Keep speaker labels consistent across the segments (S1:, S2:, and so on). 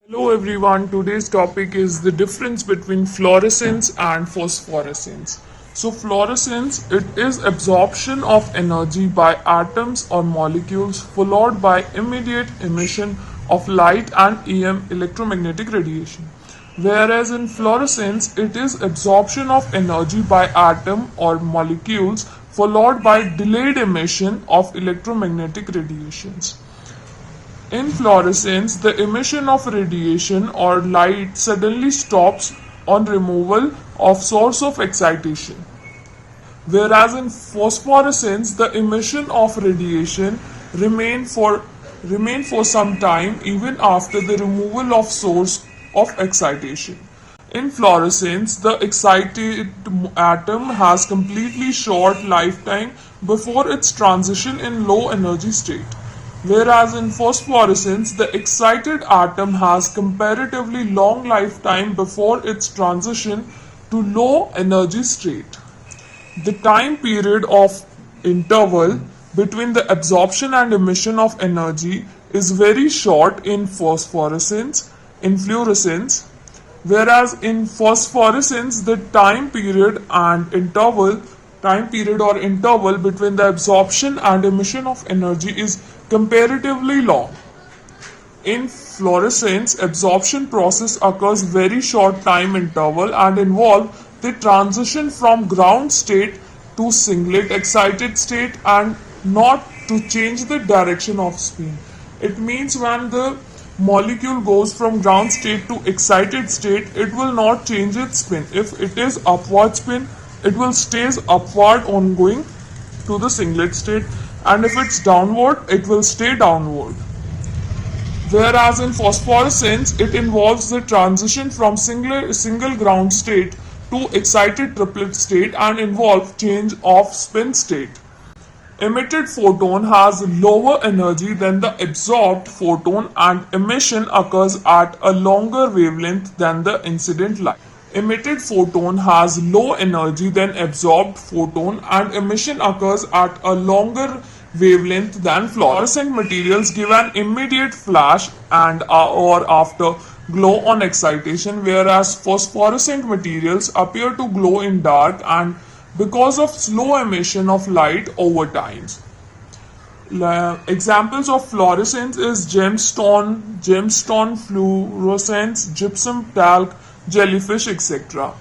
S1: Hello everyone, today's topic is the difference between fluorescence and phosphorescence. So fluorescence, it is absorption of energy by atoms or molecules followed by immediate emission of light and EM electromagnetic radiation. Whereas in fluorescence, it is absorption of energy by atom or molecules followed by delayed emission of electromagnetic radiations. In fluorescence, the emission of radiation or light suddenly stops on removal of source of excitation. Whereas in phosphorescence, the emission of radiation remain for remain for some time even after the removal of source of excitation. In fluorescence, the excited atom has completely short lifetime before its transition in low energy state. Whereas in phosphorescence, the excited atom has comparatively long lifetime before its transition to low energy state. The time period of interval between the absorption and emission of energy is very short in phosphorescence, in fluorescence, whereas in phosphorescence the time period or interval between the absorption and emission of energy is comparatively long. In fluorescence, absorption process occurs very short time interval and involve the transition from ground state to singlet excited state and not to change the direction of spin. It means when the molecule goes from ground state to excited state, it will not change its spin. If it is upward spin, it will stays upward ongoing to the singlet state, and if it's downward, it will stay downward. Whereas in phosphorescence, it involves the transition from single ground state to excited triplet state and involves change of spin state. Emitted photon has lower energy than the absorbed photon and emission occurs at a longer wavelength than the incident light. Emitted photon has low energy than absorbed photon and emission occurs at a longer wavelength than fluorescent materials give an immediate flash and or after glow on excitation, whereas phosphorescent materials appear to glow in dark and because of slow emission of light over time. Examples of fluorescence is gemstone fluorescence, gypsum talc, jellyfish, etc.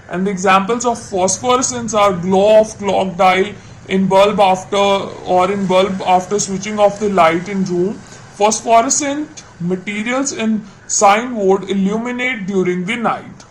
S1: And the examples of phosphorescence are glow of clock dial in bulb after switching off the light in room. Phosphorescent materials in sign board illuminate during the night.